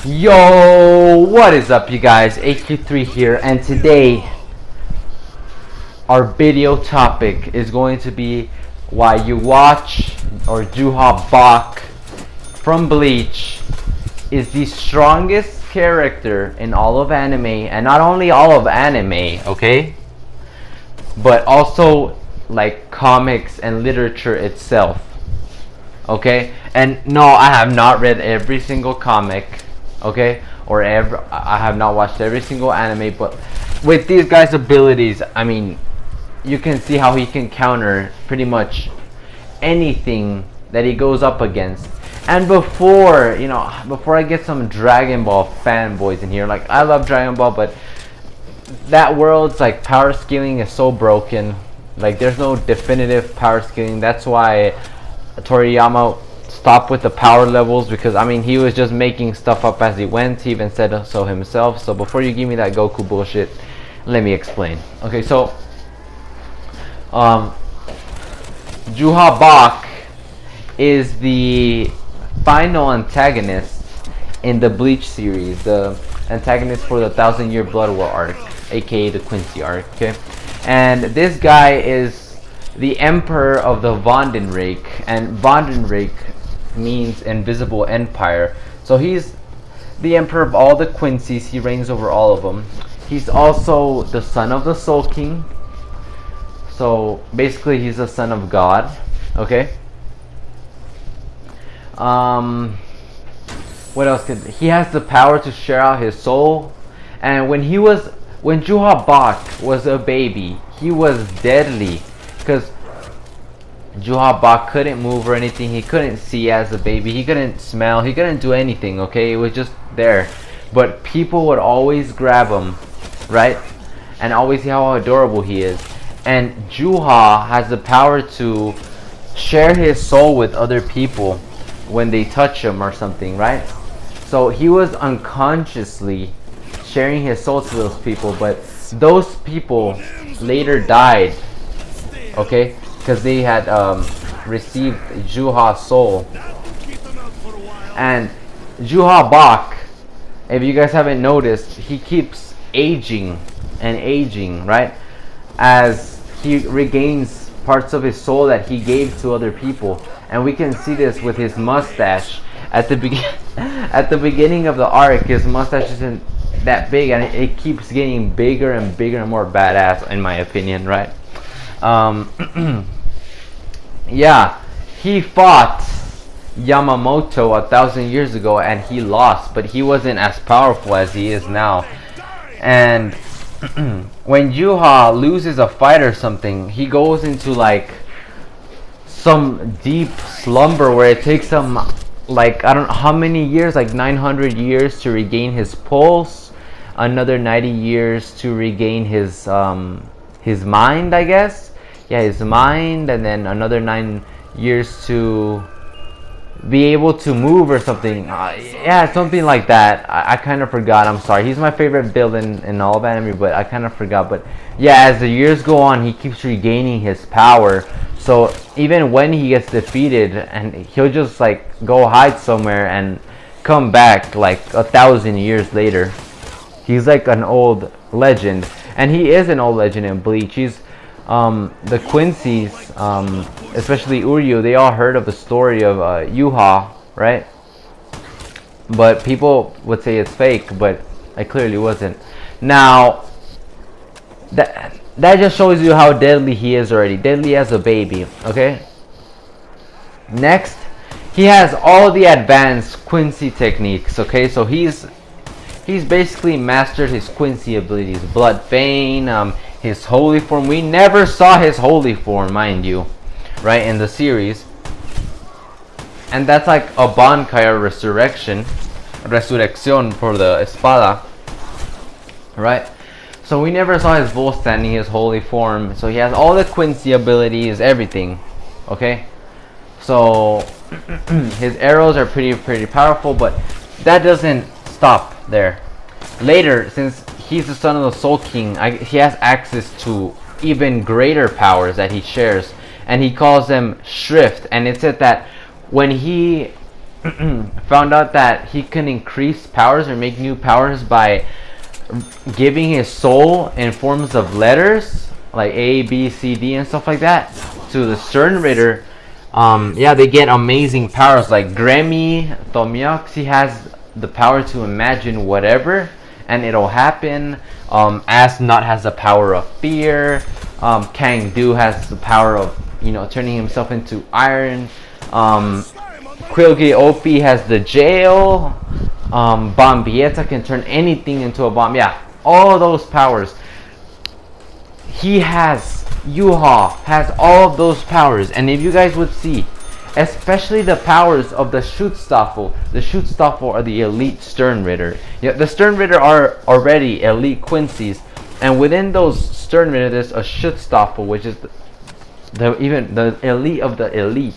Yo, what is up, you guys? HQ3 here, and today our video topic is going to be why Yhwach or Yhwach from Bleach is the strongest character in all of anime, and not only all of anime, okay, but also like comics and literature itself. Okay, and no, I have not read every single comic, okay, or I have not watched every single anime, but with these guys' abilities, I mean, you can see how he can counter pretty much anything that he goes up against. And before I get some Dragon Ball fanboys in here, like, I love Dragon Ball, but that world's like power scaling is so broken. Like, there's no definitive power scaling. That's why Toriyama stopped with the power levels, because I mean, he was just making stuff up as he went. He even said so himself. So before you give me that Goku bullshit, let me explain. Okay, so Yhwach is the final antagonist in the Bleach series, the antagonist for the 1,000-Year Blood War arc, aka the Quincy arc. Okay, and this guy is the Emperor of the Vandenreich, and Vandenreich means Invisible Empire. So he's the Emperor of all the Quincy's. He reigns over all of them. He's also the son of the Soul King. So basically, he's the son of God. Okay. What else he has the power to share out his soul. And when Yhwach was a baby, he was deadly. Because Yhwach couldn't move or anything. He couldn't see as a baby. He couldn't smell. He couldn't do anything, okay? It was just there. But people would always grab him, right? And always see how adorable he is. And Yhwach has the power to share his soul with other people when they touch him or something, right? So he was unconsciously sharing his soul to those people. But those people later died. Okay, because they had received Yhwach's soul. And Yhwach, if you guys haven't noticed, he keeps aging and aging, right? As he regains parts of his soul that he gave to other people. And we can see this with his mustache. At the beginning of the arc, his mustache isn't that big, and it keeps getting bigger and bigger and more badass, in my opinion, right? Yeah, he fought Yamamoto 1,000 years ago and he lost, but he wasn't as powerful as he is now. And when Yhwach loses a fight or something, he goes into like some deep slumber where it takes him like, I don't know how many years, like 900 years to regain his pulse, another 90 years to regain his mind, I guess. Yeah, his mind, and then another 9 years to be able to move or something. Yeah, something like that. I kind of forgot. I'm sorry. He's my favorite villain in all of anime, but I kind of forgot. But yeah, as the years go on, he keeps regaining his power. So even when he gets defeated, and he'll just like go hide somewhere and come back like 1,000 years later. He's like an old legend, and he is an old legend in Bleach. He's the Quincy's, especially Uryu, they all heard of the story of Yhwach, right? But people would say it's fake, but it clearly wasn't. Now, that just shows you how deadly he is already. Deadly as a baby, okay? Next, he has all the advanced Quincy techniques, okay? So he's basically mastered his Quincy abilities. Blood Vein, his holy form. We never saw his holy form, mind you, right, in the series. And that's like a Bankai resurrection for the espada, right? So we never saw his bull standing, his holy form. So he has all the Quincy abilities, everything, okay? So his arrows are pretty powerful, but that doesn't stop there. Later, since he's the son of the Soul King, he has access to even greater powers that he shares, and he calls them Shrift. And it said that when he found out that he can increase powers or make new powers by giving his soul in forms of letters like A, B, C, D, and stuff like that to the Stern Ritter. Yeah, they get amazing powers. Like Grammy Tomiox, he has the power to imagine whatever, and it'll happen. Asnot has the power of fear. Kang Do has the power of, you know, turning himself into iron. Quilge Opie has the jail. Bombieta can turn anything into a bomb. Yeah, all those powers. He has, Yhwach has all of those powers. And if you guys would see, especially the powers of the Schutzstaffel. The Schutzstaffel are the elite Stern Ritter. Yeah, the Stern Ritter are already elite Quincy's. And within those Stern Ritter, there's a Schutzstaffel, which is even the elite of the elite.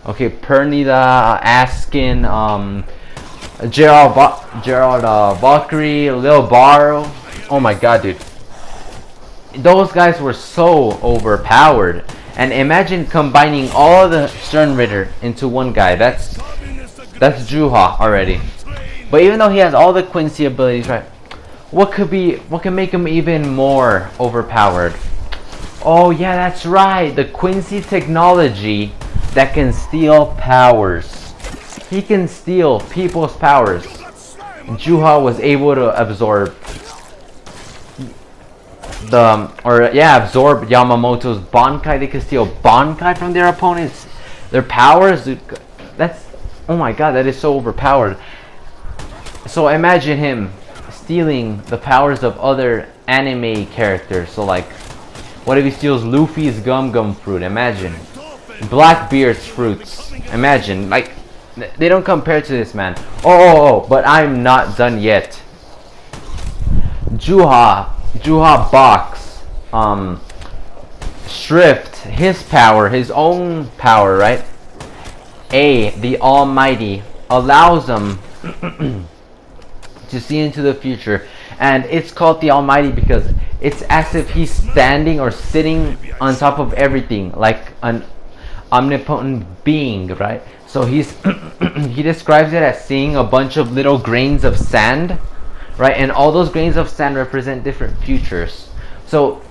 Okay, Pernida, Askin, Gerald Valkyrie, Lil Barrow. Oh my god, dude. Those guys were so overpowered. And imagine combining all the Stern Ritter into one guy. That's Yhwach already. But even though he has all the Quincy abilities, right? What can make him even more overpowered? Oh yeah, that's right. The Quincy technology that can steal powers. He can steal people's powers. Yhwach was able to absorb absorb Yamamoto's Bankai. They could steal Bankai from their opponents. Their powers, that's, oh my god, that is so overpowered. So imagine him stealing the powers of other anime characters. So like, what if he steals Luffy's Gum fruit? Imagine. Blackbeard's fruits. Imagine. Like, they don't compare to this man. Oh, but I'm not done yet. Yhwach Box, Shrift, his power, his own power, right? The Almighty, allows him to see into the future. And it's called the Almighty because it's as if he's standing or sitting on top of everything, like an omnipotent being, right? So he describes it as seeing a bunch of little grains of sand, right? And all those grains of sand represent different futures. So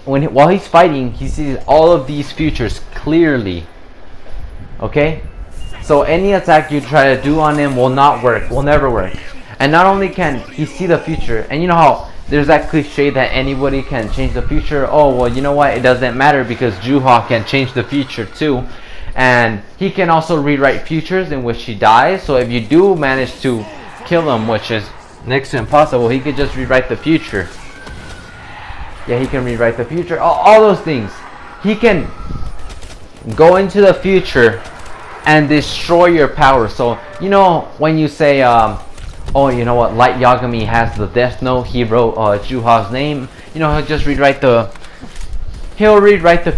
while he's fighting, he sees all of these futures clearly. Okay? So any attack you try to do on him will not work, will never work. And not only can he see the future, and you know how there's that cliche that anybody can change the future. Oh, well, you know what? It doesn't matter because Yhwach can change the future too. And he can also rewrite futures in which he dies. So if you do manage to kill him, which is next to impossible, he could just rewrite the future. Yeah, he can rewrite the future. All those things. He can go into the future and destroy your power. So, you know, when you say, oh, you know what, Light Yagami has the Death Note, he wrote Yhwach's name. You know, he'll just rewrite the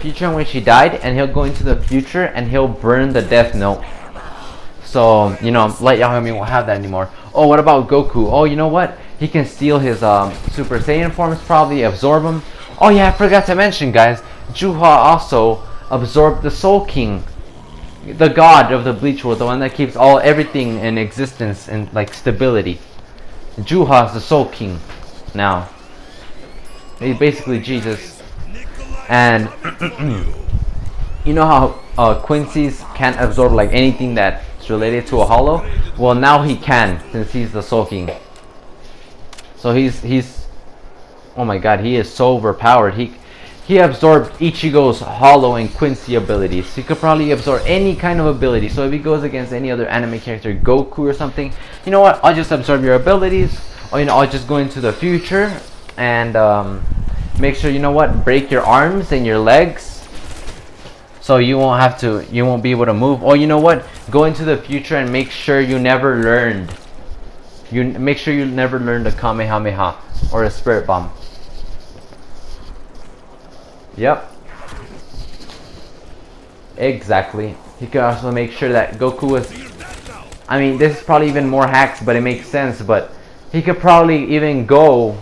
future in which he died, and he'll go into the future and he'll burn the Death Note. So, you know, Light Yagami won't have that anymore. Oh, what about Goku? Oh, you know what? He can steal his Super Saiyan forms, probably absorb them. Oh yeah, I forgot to mention, guys. Yhwach also absorbed the Soul King, the god of the Bleach World, the one that keeps everything in existence and like stability. Yhwach's the Soul King now. He's basically Jesus. And you know how Quincy's can't absorb like anything that's related to a hollow? Well, now he can, since he's the Soul King. So he's oh my god, he is so overpowered. He absorbed Ichigo's hollow and Quincy abilities. He could probably absorb any kind of ability. So if he goes against any other anime character, Goku or something, you know what? I'll just absorb your abilities. Or, you know, I'll just go into the future and make sure, you know what, break your arms and your legs, so you won't be able to move. Or you know what, go into the future and make sure you never learned a Kamehameha or a Spirit Bomb. Yep. Exactly. He could also make sure that Goku was, I mean, this is probably even more hacks, but it makes sense. But he could probably even go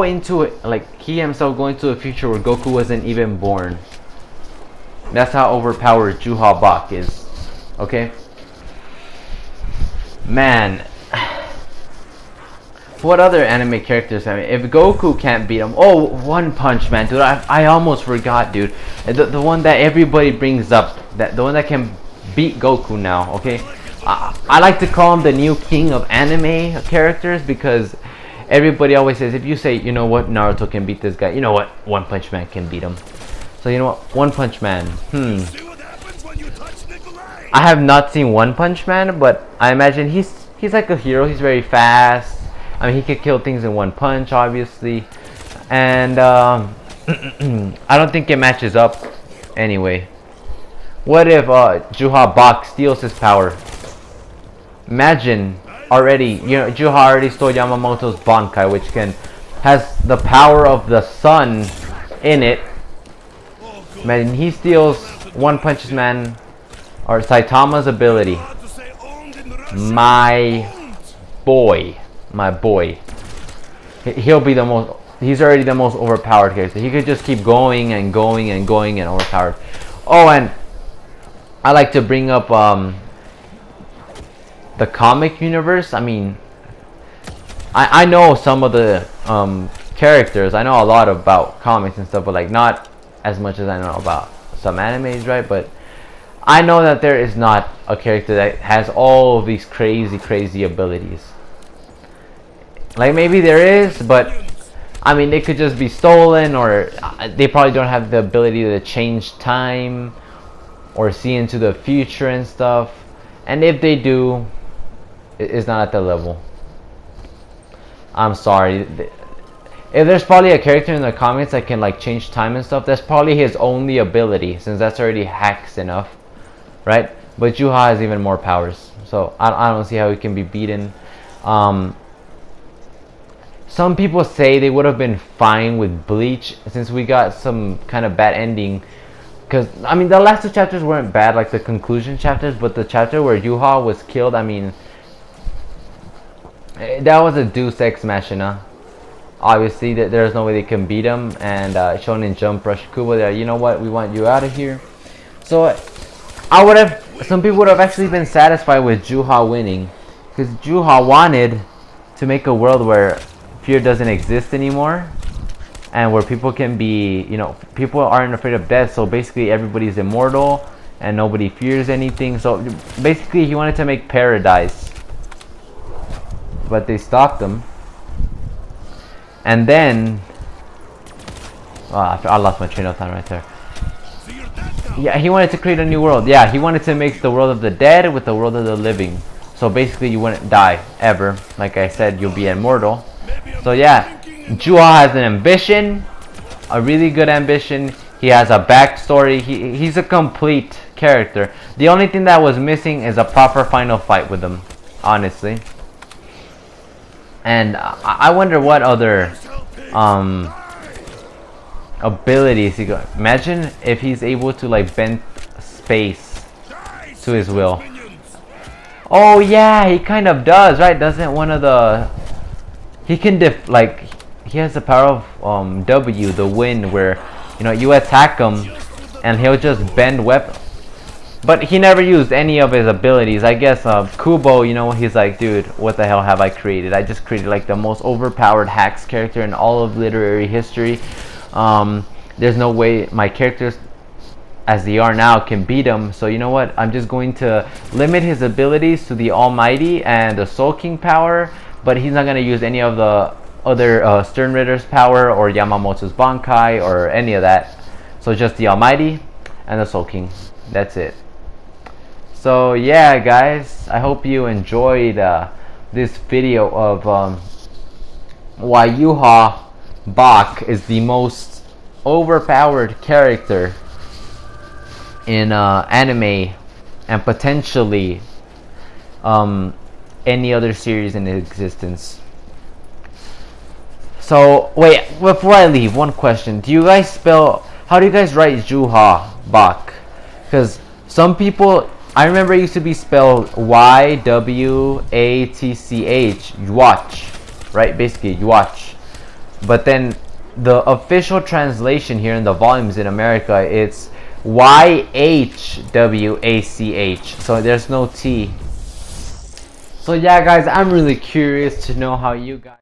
into it, like he himself go into a future where Goku wasn't even born. That's how overpowered Yhwach is. Okay? Man, what other anime characters? I mean, if Goku can't beat him, oh, One Punch Man, dude. I almost forgot, dude. The one that everybody brings up, the one that can beat Goku now. Okay, I like to call him the new king of anime characters because everybody always says if you say, you know what, Naruto can beat this guy, you know what, One Punch Man can beat him. So you know what, One Punch Man. I have not seen One Punch Man, but I imagine he's like a hero. He's very fast. I mean, he could kill things in one punch, obviously, and I don't think it matches up. Anyway, what if Yhwach steals his power? Imagine already, you know, Yhwach already stole Yamamoto's Bankai, which has the power of the sun in it. Imagine he steals One Punch Man or Saitama's ability. My boy. He'll be the most. He's already the most overpowered character. He could just keep going and going and going and overpowered. Oh, and I like to bring up the comic universe. I mean, I know some of the characters. I know a lot about comics and stuff, but like not as much as I know about some animes, right? But I know that there is not a character that has all of these crazy abilities. Like maybe there is, but I mean, they could just be stolen, or they probably don't have the ability to change time or see into the future and stuff. And if they do, it's not at the level. I'm sorry. If there's probably a character in the comics that can like change time and stuff, that's probably his only ability, since that's already hacks enough, right? But Yhwach has even more powers, so I don't see how he can be beaten. Some people say they would have been fine with Bleach since we got some kind of bad ending. Because, I mean, the last two chapters weren't bad, like the conclusion chapters, but the chapter where Yhwach was killed, I mean, that was a Deus Ex Machina. Obviously, there's no way they can beat him, and Shonen Jump rushed Kubo there. You know what? We want you out of here. So, some people would have actually been satisfied with Yhwach winning, because Yhwach wanted to make a world where fear doesn't exist anymore, and where people can be, you know, people aren't afraid of death, so basically everybody's immortal and nobody fears anything. So basically he wanted to make paradise, but they stopped him. And then I lost my train of thought right there. Yeah, he wanted to create a new world. Yeah, he wanted to mix the world of the dead with the world of the living. So basically you wouldn't die ever. Like I said, you'll be immortal. So yeah, Yhwach has an ambition, a really good ambition. He has a backstory. He's a complete character. The only thing that was missing is a proper final fight with him, honestly. And I wonder what other abilities he got. Imagine if he's able to like bend space to his will. Oh yeah, he kind of does, right? Doesn't one of the... He can he has the power of W, the wind, where, you know, you attack him and he'll just bend weapons. But he never used any of his abilities. I guess Kubo, you know, he's like, dude, what the hell have I created? I just created like the most overpowered hacks character in all of literary history. There's no way my characters as they are now can beat him. So you know what? I'm just going to limit his abilities to the Almighty and the Soul King power. But he's not going to use any of the other Stern Ritter's power or Yamamoto's Bankai or any of that. So just the Almighty and the Soul King. That's it. So yeah, guys, I hope you enjoyed this video of why Yhwach is the most overpowered character in anime and potentially any other series in existence. So wait, before I leave, one question: how do you guys write Yhwach? Because some people, I remember it used to be spelled Yhwach, Yhwach, right? Basically Yhwach. But then the official translation here in the volumes in America, it's Yhwach. So there's no T. So yeah, guys, I'm really curious to know how you guys